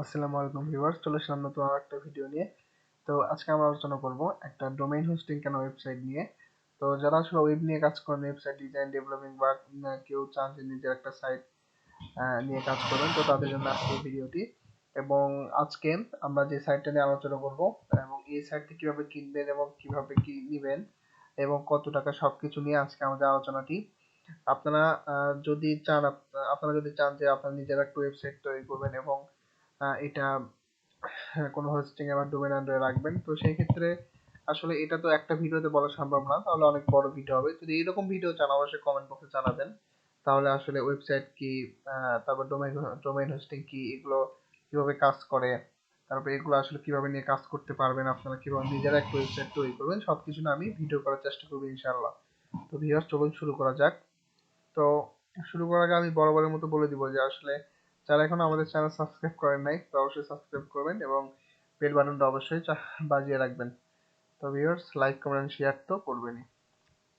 আসসালামু আলাইকুম ভিউয়ার্স, চলে আসলাম নতুন আরেকটা ভিডিও নিয়ে। তো আজকে আমরা আলোচনা করব একটা ডোমেইন হোস্টিং কেন ওয়েবসাইট নিয়ে। তো যারা আসলে ওয়েব নিয়ে কাজ করেন, ওয়েবসাইট ডিজাইন ডেভেলপিং বা কেউ চান যে নিজের একটা সাইট নিয়ে কাজ করবেন, তো তাদের জন্য আজকে এই ভিডিওটি। এবং আজকে আমরা যে সাইটটা নিয়ে আলোচনা করব এবং এই সাইটটি কিভাবে কিনবেন এবং কিভাবে কি নিবেন এবং কত টাকা সবকিছু নিয়ে আজকে আমাদের আলোচনাটি। আপনারা আপনারা যদি চান যে আপনারা নিজেরা একটা ওয়েবসাইট তৈরি করবেন এবং এটা কোনো হোস্টিং এ বা ডোমেইন আন্ডারে রাখবেন, তো সেই ক্ষেত্রে আসলে এটা তো একটা ভিডিওতে বলা সম্ভব না, তাহলে অনেক বড় ভিডিও হবে। যদি এরকম ভিডিও চান অবশ্যই কমেন্ট বক্সে জানাবেন, তাহলে আসলে ওয়েবসাইট কি, তারপর ডোমেইন হোস্টিং কি, এগুলো কিভাবে কাজ করে, তারপর এগুলো আসলে কিভাবে নিয়ে কাজ করতে পারবেন, আপনারা কিভাবে নিজেরা একটা ওয়েবসাইট তৈরি করবেন, সবকিছু নিয়ে আমি ভিডিও করার চেষ্টা করবো ইনশাআল্লাহ। তো ভিউয়ার্স, চলুন শুরু করা যাক। তো শুরু করার আগে আমি বরাবরের মতো বলে দিব যে আসলে যারা এখনো আমাদের চ্যানেল সাবস্ক্রাইব করেন নাই, তো অবশ্যই সাবস্ক্রাইব করবেন এবং বেল বাটনটা অবশ্যই বাজিয়ে রাখবেন। তো ভিউয়ার্স, লাইক কমেন্ট শেয়ার তো করবেনই।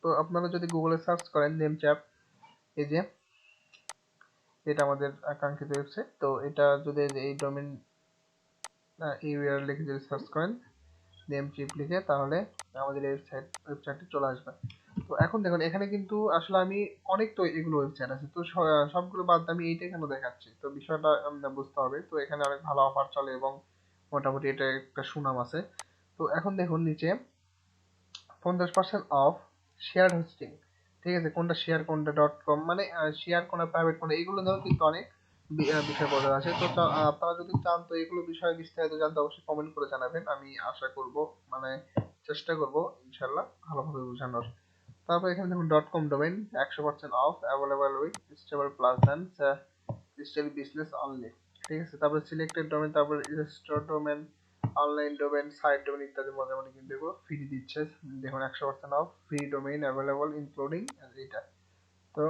তো আপনারা যদি গুগলে সার্চ করেন নেম চ্যাপ, এই যে এটা আমাদের কাঙ্ক্ষিত ওয়েবসাইট। তো এটা যদি এই ডোমেইন ইউআরএল লিখে যদি সার্চ করেন নেম চিপ লিখে, তাহলে আমাদের এই ওয়েবসাইটটি চলে আসবে। তো এখন দেখুন, এখানে কিন্তু আসলে আমি অনেক তো এগুলো ওয়েবসাইট আছে, তো সবগুলো বাদ দিয়ে আমি এইটা কেন দেখাচ্ছি, তো বিষয়টা বুঝতে হবে। তো এখানে অনেক ভালো অফার চলে এবং মোটামুটি এটা একটা সুনাম আছে। তো এখন দেখুন নিচে 50% অফ শেয়ার হোস্টিং, ঠিক আছে, কোনটা শেয়ার কোনটা ডট কম, মানে শেয়ার কোনটা প্রাইভেট কোনটা, এগুলো নিয়েও কিন্তু অনেক বিষয় বলা আছে। তো আপনারা যদি চান তো এগুলো বিষয়ে বিস্তারিত জানতে অবশ্যই কমেন্ট করে জানাবেন, আমি আশা করব, মানে চেষ্টা করব ইনশাল্লাহ ভালোভাবে বোঝানোর। তারপর এখানে দেখুন dot com domain 100% off, available with stable plus then still business only, ঠিক আছে। তারপর সিলেক্টেড ডোমেইন, তারপর store domain, online domain, site domain ইত্যাদি মোটামুটি কিন্তু এগুলো ফ্রি দিচ্ছে। দেখুন 100% off, free domain available including এইটা। তো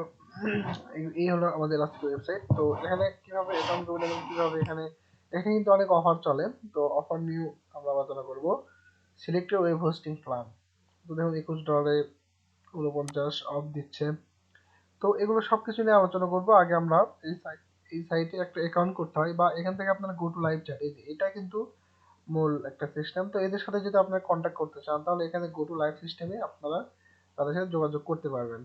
এই হলো আমাদের আজকে ওয়েবসাইট। তো এখানে কিভাবে অ্যাকাউন্ট করবেন এবং কিভাবে এখানে এখানে কিন্তু অনেক অফার চলে, তো অফার নিয়ে আমরা আলোচনা করব। সিলেক্টেড ওয়েব হোস্টিং প্ল্যান, তো দেখুন $21 49 অফ দিচ্ছে। তো এগুলো সবকিছু নিয়ে আলোচনা করব। আগে আমরা এই সাইটে একটা অ্যাকাউন্ট করতে হয়, বা এখান থেকে আপনারা গো টু লাইভ চ্যাট, এটা কিন্তু মূল একটা সিস্টেম। তো এদের সাথে যদি আপনারা কন্ট্যাক্ট করতে চান, তাহলে এখানে গো টু লাইভ সিস্টেমে আপনারা তাদের সাথে যোগাযোগ করতে পারবেন।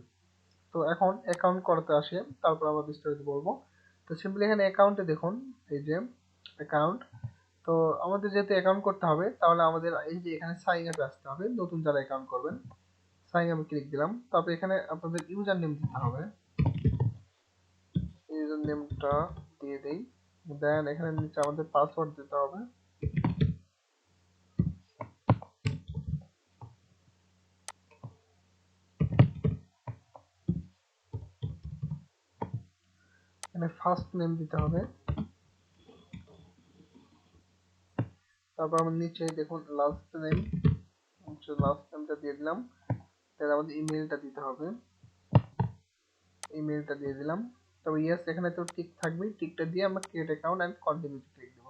তো এখন অ্যাকাউন্ট করতে আসে, তারপর আমরা বিস্তারিত বলবো। তো সিম্পলি এখানে অ্যাকাউন্টে দেখুন, এই যে অ্যাকাউন্ট। তো আমাদের যেহেতু অ্যাকাউন্ট করতে হবে, তাহলে আমাদের এই যে এখানে সাইন আপে আসতে হবে, নতুন যারা অ্যাকাউন্ট করবেন। সাইন আপে ক্লিক দিলাম, তারপর এখানে আপনাদের ইউজার নেম দিতে হবে, ইউজার নেমটা দিয়ে দেই। দেন এখানে নিচে আমাদের পাসওয়ার্ড দিতে হবে। এখানে ফার্স্ট নেম দিতে হবে, তারপর আমার নিচে দেখুন লাস্ট নেম, লাস্ট নেমটা দিয়ে দিলাম। তাহলে আমাদের ইমেলটা দিতে হবে, ইমেলটা দিয়ে দিলাম। তবে ইয়েস, এখানে তো টিক থাকবে, টিকটা দিয়ে আমরা create account and continue click দেব।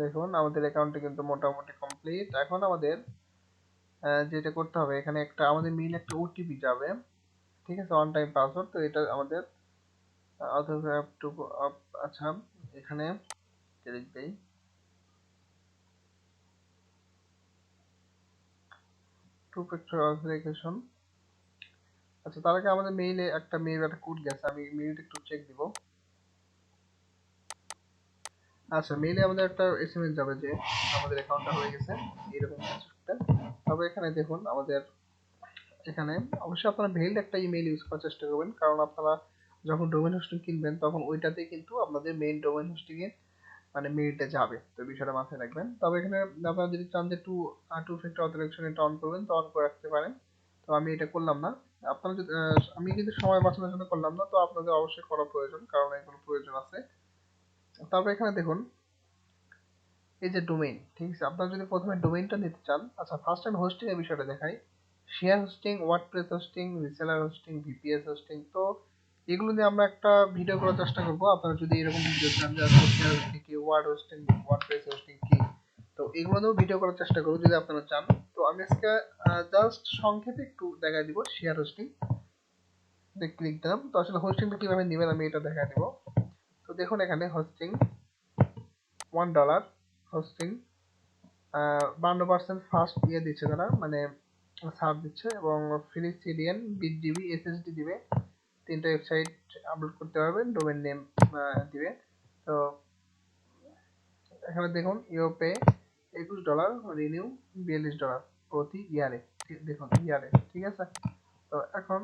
দেখুন আমাদের অ্যাকাউন্টটা কিন্তু মোটামুটি কমপ্লিট। এখন আমাদের যেটা করতে হবে, এখানে একটা আমাদের মেইল একটা ওটিপি যাবে, ঠিক আছে, ওয়ান টাইম পাসওয়ার্ড। তো এটা আমাদের অথোগ্রাফ টু, আচ্ছা এখানে লিখ দেই টু ফ্যাক্টর অথেন্টিকেশন। আচ্ছা, তার আগে আমাদের মেইলে একটা কোড গেছে, আমি মেইলটা একটু চেক দিব। আচ্ছা, মেইলে আমাদের একটা এসএমএস যাবে যে আমাদের অ্যাকাউন্টটা হয়ে গেছে, এরকম কিছু একটা। তবে এখানে দেখুন আমাদের এখানে অবশ্যই আপনারা ভেলিড একটা ইমেল ইউজ করার চেষ্টা করবেন, কারণ আপনারা যখন ডোমেইন হোস্টিং কিনবেন তখন ওইটাতে কিন্তু আপনাদের মেইন ডোমেইন হোস্টিং এর মানে মেইলটা যাবে, তো বিষয়টা মাথায় রাখবেন। তবে এখানে আপনারা যদি চান যে টু ফ্যাক্টর অথেন্টিকেশন এটা অন করবেন, তো অন করে রাখতে পারেন। তো আমি এটা করলাম না। আপনারা যদি আমি কিন্তু সময় বাঁচানোর জন্য করলাম না, তো আপনাদের অবশ্যই করা প্রয়োজন, কারণ এগুলো প্রয়োজন আছে। তারপর এখানে দেখুন এই যে ডোমেইন, ঠিক আছে, আপনারা যদি প্রথমে ডোমেইনটা নিতে চান। আচ্ছা, ফার্স্ট টাইম হোস্টিং এর বিষয়টা দেখাই। Share hosting, WordPress hosting, reseller hosting, VPS hosting, তো এগুলো নিয়ে আমরা একটা ভিডিও করার চেষ্টা করব। আপনারা যদি এরকম ভিডিও চান যে আসলে শেয়ার হোস্টিং কি, ওয়ার্ড হোস্টিং, ওয়ার্ডপ্রেস হোস্টিং কি, তো এগুলো নিয়েও ভিডিও করার চেষ্টা করব যদি আপনারা চান। তো আমি আজকে জাস্ট সংক্ষেপে একটু দেখাই দিব শেয়ার হোস্টিং। ক্লিক দিলাম। তো আসলে হোস্টিংটা কিভাবে নেবেন আমি এটা দেখা দেব। তো দেখুন এখানে হোস্টিং $1, হোস্টিং 52% ফার্স্ট দিচ্ছে তারা, মানে ছাড় দিচ্ছে, এবং ফ্রি সিডিএন 20 GB এসএসডি দিবে। 3টা ওয়েবসাইট আপলোড করতে পারবেন, ডোমেন নেম দিবে। তো এখানে দেখুন ইউপে $21, রিনিউ $42 প্রতি ইয়ারে, দেখুন ইয়ারে, ঠিক আছে। তো এখন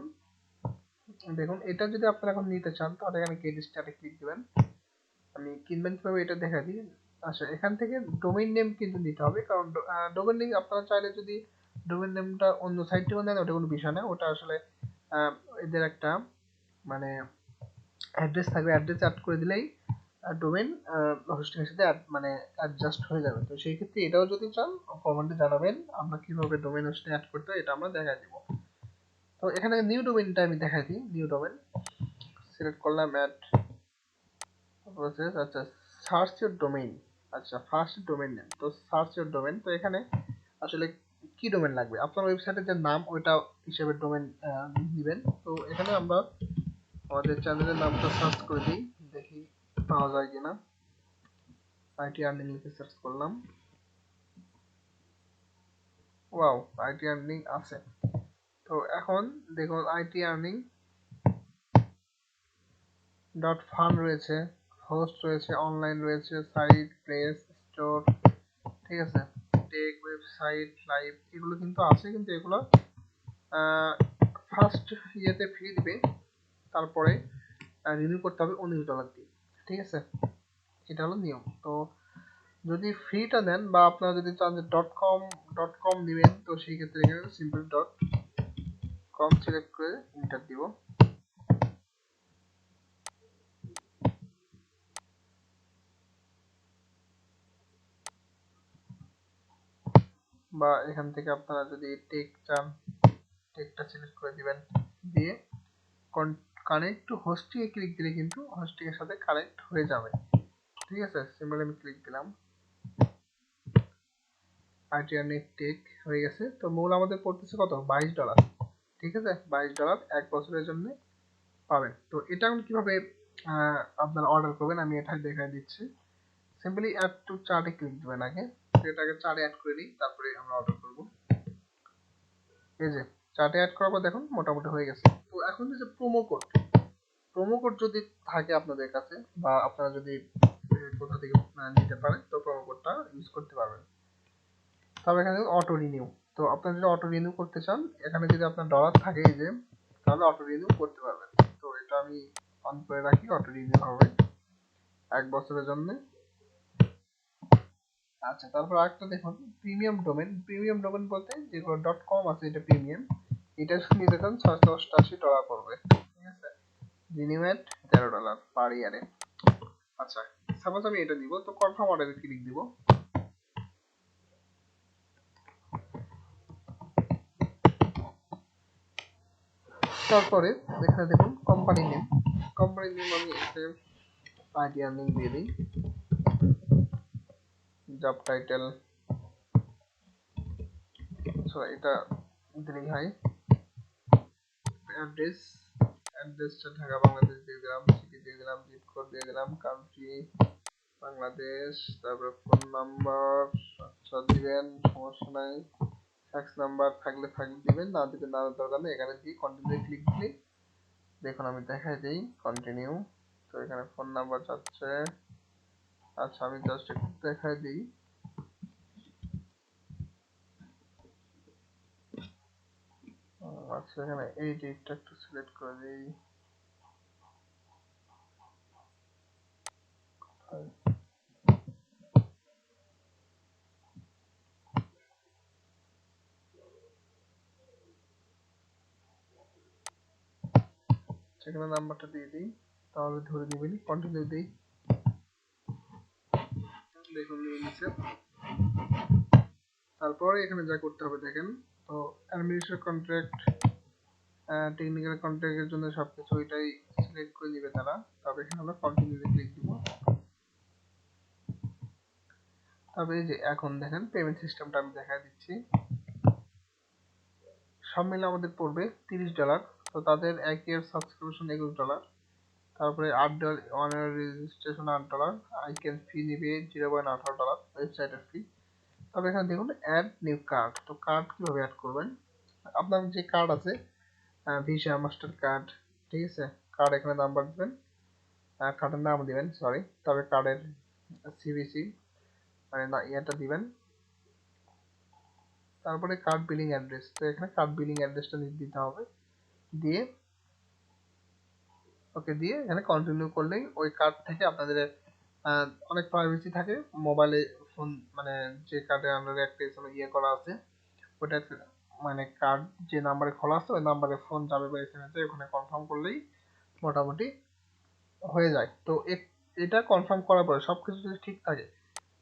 দেখুন এটা যদি আপনারা এখন নিতে চান তাহলে এখানে গেট স্টার্টে ক্লিক দিবেন। আমি কিনবেন কিভাবে এটা দেখা দিই। আচ্ছা, এখান থেকে ডোমেইন নেম কিন্তু নিতে হবে, কারণ ডোমেইন নেম আপনারা চাইলে যদি ডোমেইন নেমটা অন্য সাইট থেকেও নেন ওটা কোনো বিষয় না, ওটা আসলে এদের একটা মানে অ্যাড্রেস থাকবে, অ্যাড্রেস অ্যাড করে দিলেই ডোমেইন হোস্টিং এর সাথে মানে অ্যাডজাস্ট হয়ে যাবে। তো সেই ক্ষেত্রে এটাও যদি চান কমেন্টে জানাবেন আমরা কিভাবে ডোমেইন হোস্টিং অ্যাড করতে হয়, এটা আমরা দেখাই দিব। তো এখানে নিউ ডোমেইনটা আমি দেখাই দিই। নিউ ডোমেইন সিলেক্ট করলাম, অ্যাড প্রসেস। আচ্ছা, সার্চ ইউর ডোমেইন। আচ্ছা, ফার্স্ট ডোমেইন নেম, তো সার্চ ইউর ডোমেইন। তো এখানে আসলে কি ডোমেইন লাগবে, আপনার ওয়েবসাইটের যে নাম ওইটা হিসেবে ডোমেইন দিবেন। তো এখানে আমরা আমাদের চ্যানেলের নামটা সার্চ করে দিই, দেখি পাওয়া যায় কিনা। আইটি আর্নিং লিখে সার্চ করলাম, ওয়াও, আইটি আর্নিং আছে। তো এখন দেখুন আইটি আর্নিং ডট ফান রয়েছে, হোস্ট রয়েছে, অনলাইন রয়েছে, সাইট, প্লেস, স্টোর, ঠিক আছে, টেক, ওয়েবসাইট, লাইভ, এগুলো কিন্তু আছে, কিন্তু এগুলো ফার্স্ট ইয়েতে ফ্রি দিবে, তারপরে রিনিউ করতে হবে $19 দিয়ে, ঠিক আছে। এটা হলো নিয়ম। তো যদি ফ্রিটা নেন বা আপনারা যদি চান যে ডট কম নেবেন, তো সেই ক্ষেত্রে এখানে সিম্পল .com সিলেক্ট করে এন্টার দিব। বা এখান থেকে আপনারা যদি টেক চান টেকটা সিলেক্ট করে দিবেন, দিয়ে connect to hosting A click দিলে কিন্তু হোস্টিং এর সাথে কানেক্ট হয়ে যাবে, ঠিক আছে। সিম্পল আমি ক্লিক দিলাম, আইটি আর্নিং টেক হয়ে গেছে। তো মূল আমাদের পড়তেছে কত, $22, ঠিক আছে। $22 1 বছরের জন্য পাবেন। তো এটা এখন কিভাবে আপনারা অর্ডার করবেন আমি এটা দেখাই দিচ্ছি। সিম্পলি অ্যাড টু চার্টে ক্লিক দিবেন আগে, এটাকে চার্টে অ্যাড করে নিই, তারপরে আমরা অর্ডার করব। এই যে চার্টে অ্যাড করার পর দেখুন মোটামুটি হয়ে গেছে। তো এখন যে প্রোমো কোড যদি থাকে আপনাদের কাছে, বা আপনারা যদি কোথা থেকে নিতে পারেন, তো প্রোমো কোডটা ইউজ করতে পারবেন। তবে এখানে অটো রিনিউ, তো আপনারা যদি অটো রিনিউ করতে চান, এখানে যদি আপনার ডলার থাকে এই যে, তাহলে অটো রিনিউ করতে পারবেন। তো এটা আমি অন করে রাখি, অটো রিনিউ হবে 1 বছরের জন্য। আচ্ছা, তারপর আরেকটা দেখুন প্রিমিয়াম ডোমেন বলতে যেগুলো .com আছে এটা প্রিমিয়াম, এটা যদি নিতে চান $688 পড়বে, ঠিক আছে। রিনিউ এট $13 পার ইয়ারে। আচ্ছা, সাপোজ আমি এটা নিব, তো কনফার্ম অর্ডারে ক্লিক দিব। তারপরে এখানে দেখুন কোম্পানি নেম আমি এখানে আইটি আর্নিং দিয়ে দিই, জব টাইটেল, এটা দিলেই হয়। অ্যাড্রেসটা ঢাকা বাংলাদেশ দিয়ে দিলাম, সিটি দিয়ে দিলাম, জিপ কোড দিয়ে দিলাম, কান্ট্রি বাংলাদেশ, তারপরে ফোন নাম্বার আচ্ছা দিবেন, সমস্যা নাই। ফ্যাক্স নাম্বার থাকলে দিবেন, না দিলে না, দরকার নেই। এখানে দিয়ে কন্টিনিউ ক্লিক দিলে দেখুন আমি দেখাই দিই কন্টিনিউ। তো এখানে ফোন নাম্বার যাচ্ছে। আচ্ছা, আমি জাস্ট একটু দেখাই দিই। আচ্ছা, এখানে এই ডেটটা একটু সিলেক্ট করে দিই। সেখানে নাম্বারটা দিয়ে দিই, তাহলে ধরে দিবেন। কন্টিনিউ দিই, দেখুন নিয়ে নিচ্ছে। তারপরে এখানে যা করতে হবে দেখেন, তো অ্যাডমিনিস্ট্রেটর কন্ট্রাক্ট, টেকনিক্যাল কন্ট্রাক্টের জন্য সবকিছু ওইটাই সিলেক্ট করে দিবে তারা। তবে এখানে আমরা কন্টিনিউতে ক্লিক দিব। তবে এই যে এখন দেখেন পেমেন্ট সিস্টেমটা আমি দেখাই দিচ্ছি। সব মিলে আমাদের পড়বে $30। তো তাদের 1 ইয়ার সাবস্ক্রিপশন $21, তারপরে $8 1 ইয়ার রেজিস্ট্রেশন $8, আইকেন ফি নিবে $0.18 ওয়েবসাইটের ফি। তবে এখানে দেখুন অ্যাড নিউ কার্ড। তো কার্ড কিভাবে অ্যাড করবেন, আপনার যে কার্ড আছে ভিসা মাস্টার কার্ড, ঠিক আছে, কার্ড এখানে নাম্বার দিবেন, কার্ডের নাম দিবেন সরি, তবে কার্ডের সিভিসি মানে না ইয়েটা দিবেন, তারপরে কার্ড বিলিং অ্যাড্রেস। তো এখানে কার্ড বিলিং অ্যাড্রেসটা দিতে হবে, দিয়ে ওকে দিয়ে এখানে কন্টিনিউ করলেই ওই কার্ড থেকে আপনাদের অনেক প্রাইভেসি থাকে মোবাইলে, ফোন মানে যে কার্ডের আন্ডারে একটা ইয়ে করা আছে ওটা মানে কার্ড যে নাম্বারে খোলা আছে ওই নাম্বারে ফোন যাবে বা এসএমএস এ ওখানে কনফার্ম করলেই মোটামুটি হয়ে যায়। তো এটা কনফার্ম করার পরে সবকিছু যদি ঠিক থাকে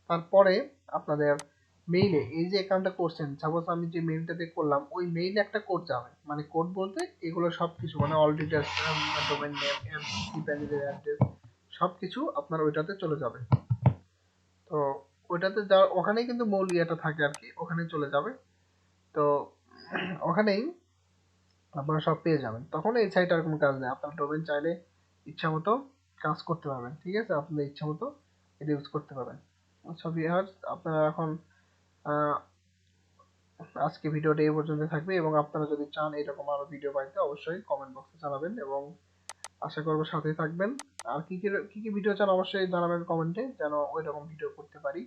তারপরে আপনাদের মেইলে এই যে অ্যাকাউন্টটা করছেন, সাপোজ আমি যে মেইলটাতে করলাম ওই মেইলে একটা কোড যাবে, মানে কোড বলতে এগুলো সবকিছু মানে all details, domain name, MC প্যানেলের অ্যাড্রেস সবকিছু আপনার ওইটাতে চলে যাবে। তো ওইটাতে যা ওখানেই কিন্তু মূল ইয়েটা থাকে আর কি, ওখানে চলে যাবে। তো ওখানেই আপনারা সব পেয়ে যাবেন। তখন এই সাইট আর কোনো কাজ নেই, আপনার ডোমেন চাইলে ইচ্ছা মতো কাজ করতে পারবেন, ঠিক আছে, আপনাদের ইচ্ছা মতো এটা ইউজ করতে পারবেন। আচ্ছা ভিউয়ার্স, আপনারা এখন আহ, আজকে ভিডিওটা এই পর্যন্ত থাকবে, এবং আপনারা যদি চান এরকম আরো ভিডিও পাইতে অবশ্যই কমেন্ট বক্সে জানাবেন, এবং আশা করবো সাথেই থাকবেন। আর কি কি ভিডিও চান অবশ্যই জানাবেন কমেন্টে, যেন ওই রকম ভিডিও করতে পারি।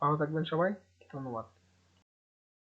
ভালো থাকবেন সবাই, ধন্যবাদ।